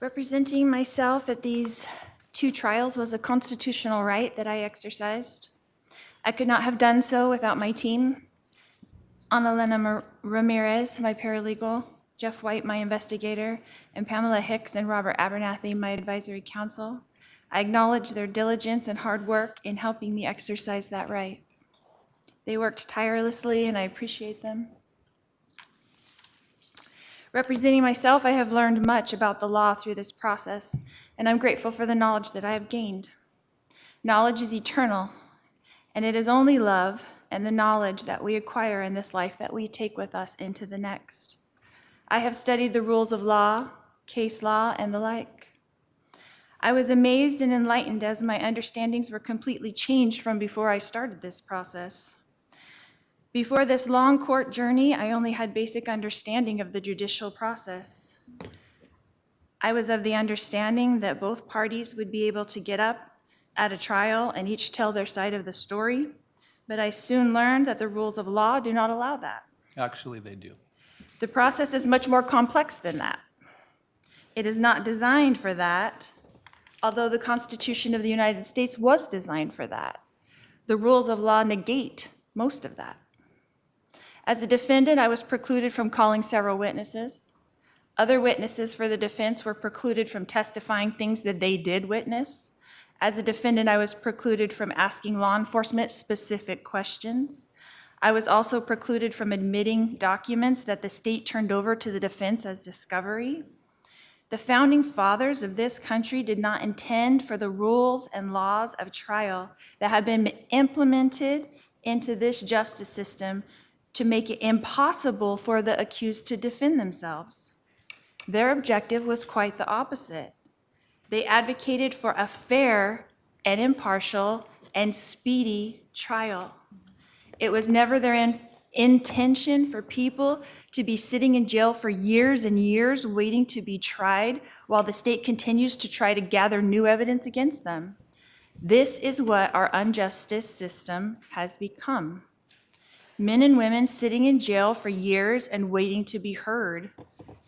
Representing myself at these two trials was a constitutional right that I exercised. I could not have done so without my team. Annalena Ramirez, my paralegal, Jeff White, my investigator, and Pamela Hicks and Robert Abernathy, my advisory counsel. I acknowledge their diligence and hard work in helping me exercise that right. They worked tirelessly, and I appreciate them. Representing myself, I have learned much about the law through this process, and I'm grateful for the knowledge that I have gained. Knowledge is eternal, and it is only love and the knowledge that we acquire in this life that we take with us into the next. I have studied the rules of law, case law, and the like. I was amazed and enlightened as my understandings were completely changed from before I started this process. Before this long court journey, I only had basic understanding of the judicial process. I was of the understanding that both parties would be able to get up at a trial and each tell their side of the story, but I soon learned that the rules of law do not allow that. Actually, they do. The process is much more complex than that. It is not designed for that, although the Constitution of the United States was designed for that. The rules of law negate most of that. As a defendant, I was precluded from calling several witnesses. Other witnesses for the defense were precluded from testifying things that they did witness. As a defendant, I was precluded from asking law enforcement specific questions. I was also precluded from admitting documents that the state turned over to the defense as discovery. The founding fathers of this country did not intend for the rules and laws of trial that have been implemented into this justice system to make it impossible for the accused to defend themselves. Their objective was quite the opposite. They advocated for a fair and impartial and speedy trial. It was never their intention for people to be sitting in jail for years and years waiting to be tried while the state continues to try to gather new evidence against them. This is what our unjustice system has become. Men and women sitting in jail for years and waiting to be heard.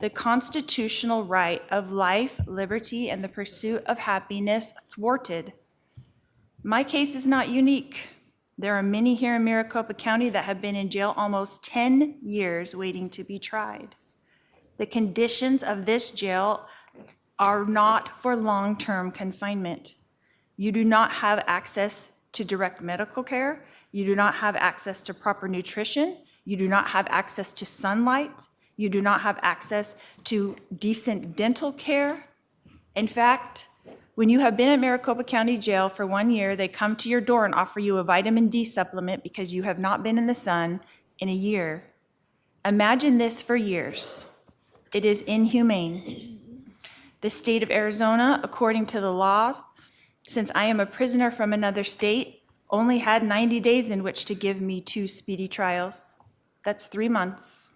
The constitutional right of life, liberty, and the pursuit of happiness thwarted. My case is not unique. There are many here in Maricopa County that have been in jail almost 10 years waiting to be tried. The conditions of this jail are not for long-term confinement. You do not have access to direct medical care. You do not have access to proper nutrition. You do not have access to sunlight. You do not have access to decent dental care. In fact, when you have been at Maricopa County Jail for 1 year, they come to your door and offer you a vitamin D supplement because you have not been in the sun in a year. Imagine this for years. It is inhumane. The state of Arizona, according to the laws, since I am a prisoner from another state, only had 90 days in which to give me 2 speedy trials. That's 3 months.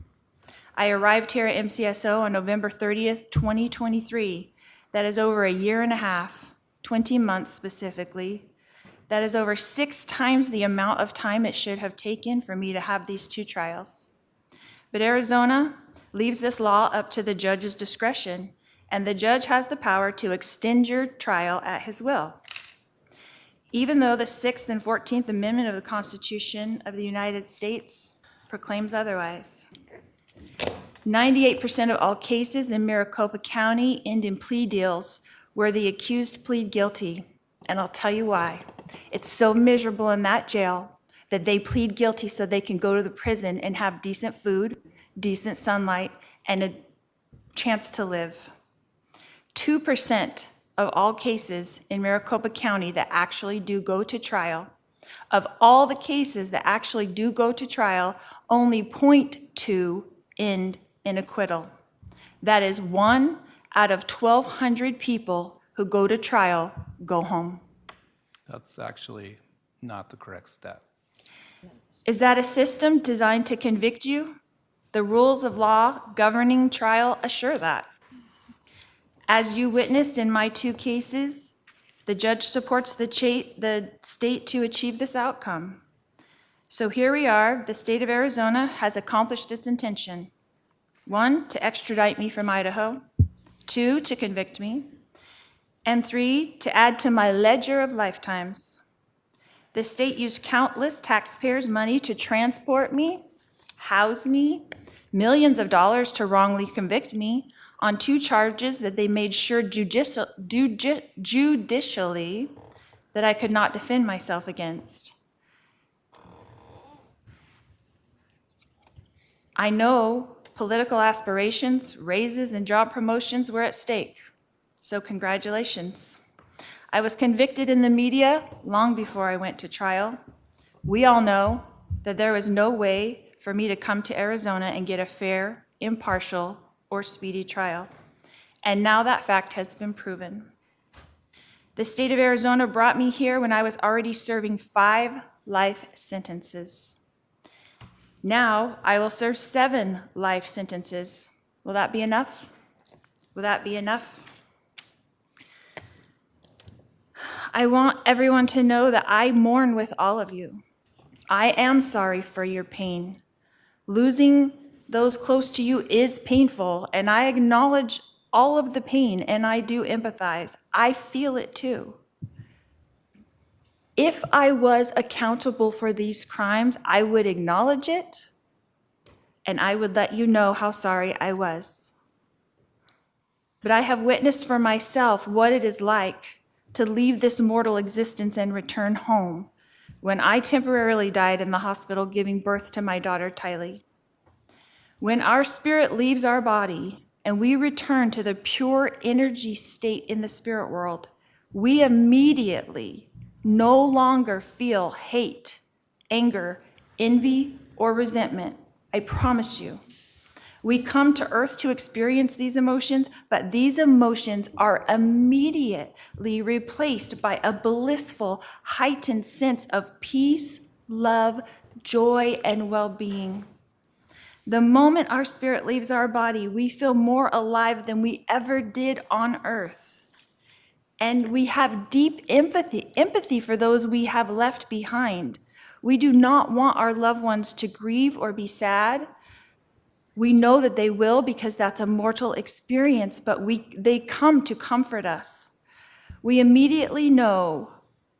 I arrived here at MCSO on November 30th, 2023. That is over a year and a half, 20 months specifically. That is over 6 times the amount of time it should have taken for me to have these 2 trials. But Arizona leaves this law up to the judge's discretion, and the judge has the power to extend your trial at his will. Even though the 6th and 14th Amendment of the Constitution of the United States proclaims otherwise. 98% of all cases in Maricopa County end in plea deals where the accused plead guilty, and I'll tell you why. It's so miserable in that jail that they plead guilty so they can go to the prison and have decent food, decent sunlight, and a chance to live. 2% of all cases in Maricopa County that actually do go to trial, of all the cases that actually do go to trial, only 0.2 end in acquittal. That is 1 out of 1,200 people who go to trial go home. That's actually not the correct stat. Is that a system designed to convict you? The rules of law governing trial assure that. As you witnessed in my 2 cases, the judge supports the state to achieve this outcome. So here we are, the state of Arizona has accomplished its intention. 1, to extradite me from Idaho. 2, to convict me, and 3, to add to my ledger of lifetimes. The state used countless taxpayers' money to transport me, house me, millions of dollars to wrongly convict me on 2 charges that they made sure judicially that I could not defend myself against. I know political aspirations, raises, and job promotions were at stake, so congratulations. I was convicted in the media long before I went to trial. We all know that there was no way for me to come to Arizona and get a fair, impartial, or speedy trial. And now that fact has been proven. The state of Arizona brought me here when I was already serving 5 life sentences. Now I will serve 7 life sentences. Will that be enough? Will that be enough? I want everyone to know that I mourn with all of you. I am sorry for your pain. Losing those close to you is painful, and I acknowledge all of the pain, and I do empathize. I feel it too. If I was accountable for these crimes, I would acknowledge it, and I would let you know how sorry I was. But I have witnessed for myself what it is like to leave this mortal existence and return home when I temporarily died in the hospital giving birth to my daughter, Tylee. When our spirit leaves our body and we return to the pure energy state in the spirit world, we immediately no longer feel hate, anger, envy, or resentment. I promise you. We come to earth to experience these emotions, but these emotions are immediately replaced by a blissful, heightened sense of peace, love, joy, and well-being. The moment our spirit leaves our body, we feel more alive than we ever did on earth. And we have deep empathy for those we have left behind. We do not want our loved ones to grieve or be sad. We know that they will because that's a mortal experience, but they come to comfort us. We immediately know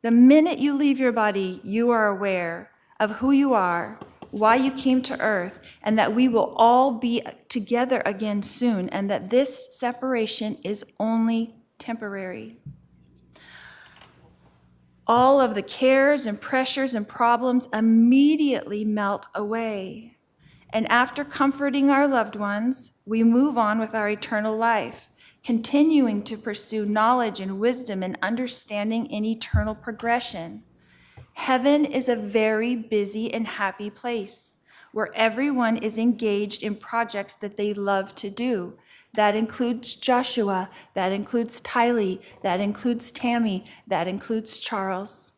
the minute you leave your body, you are aware of who you are, why you came to earth, and that we will all be together again soon, and that this separation is only temporary. All of the cares and pressures and problems immediately melt away. And after comforting our loved ones, we move on with our eternal life, continuing to pursue knowledge and wisdom and understanding in eternal progression. Heaven is a very busy and happy place where everyone is engaged in projects that they love to do. That includes Joshua, that includes Tylee, that includes Tammy, that includes Charles.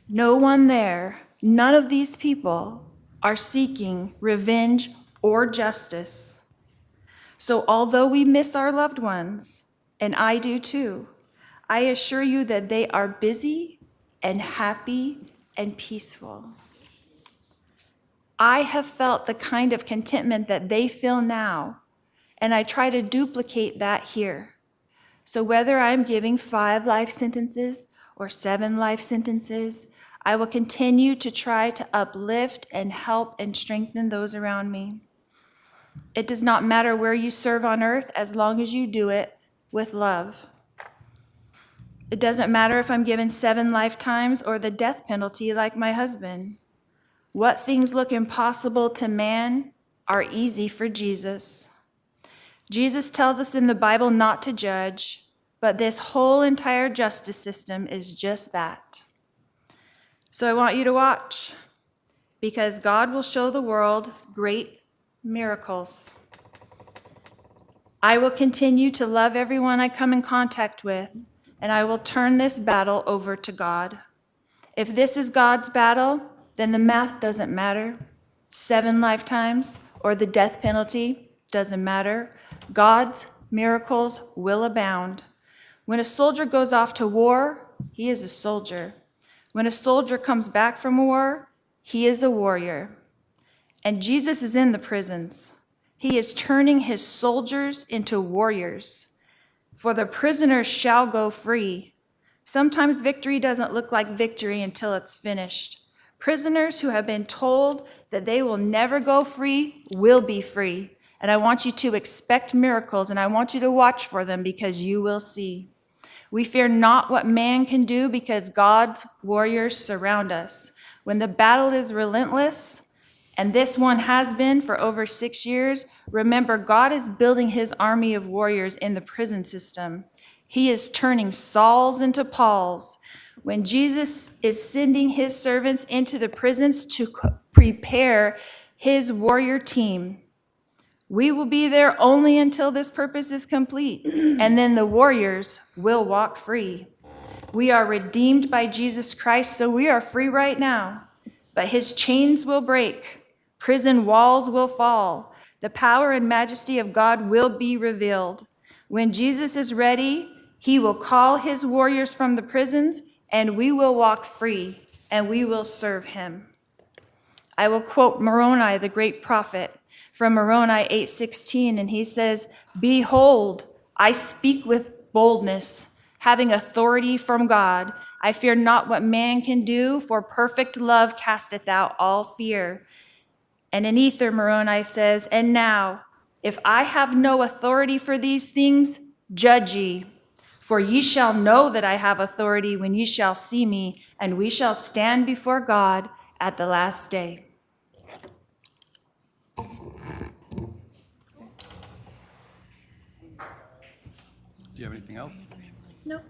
No one there, none of these people are seeking revenge or justice. So although we miss our loved ones, and I do too, I assure you that they are busy and happy and peaceful. I have felt the kind of contentment that they feel now, and I try to duplicate that here. So whether I'm giving 5 life sentences or 7 life sentences, I will continue to try to uplift and help and strengthen those around me. It does not matter where you serve on earth as long as you do it with love. It doesn't matter if I'm given 7 lifetimes or the death penalty like my husband. What things look impossible to man are easy for Jesus. Jesus tells us in the Bible not to judge, but this whole entire justice system is just that. So I want you to watch, because God will show the world great miracles. I will continue to love everyone I come in contact with, and I will turn this battle over to God. If this is God's battle, then the math doesn't matter. 7 lifetimes or the death penalty doesn't matter. God's miracles will abound. When a soldier goes off to war, he is a soldier. When a soldier comes back from war, he is a warrior. And Jesus is in the prisons. He is turning his soldiers into warriors. For the prisoners shall go free. Sometimes victory doesn't look like victory until it's finished. Prisoners who have been told that they will never go free will be free. And I want you to expect miracles, and I want you to watch for them because you will see. We fear not what man can do because God's warriors surround us. When the battle is relentless, and this one has been for over 6 years, remember God is building his army of warriors in the prison system. He is turning Sauls into Pauls. When Jesus is sending his servants into the prisons to prepare his warrior team, we will be there only until this purpose is complete, and then the warriors will walk free. We are redeemed by Jesus Christ, so we are free right now. But his chains will break, prison walls will fall, the power and majesty of God will be revealed. When Jesus is ready, he will call his warriors from the prisons, and we will walk free, and we will serve him. I will quote Moroni, the great prophet, from Moroni 8:16, and he says, "Behold, I speak with boldness, having authority from God. I fear not what man can do, for perfect love casteth out all fear." And in Ether, Moroni says, "And now, if I have no authority for these things, judge ye. For ye shall know that I have authority when ye shall see me, and we shall stand before God at the last day." Do you have anything else? Nope.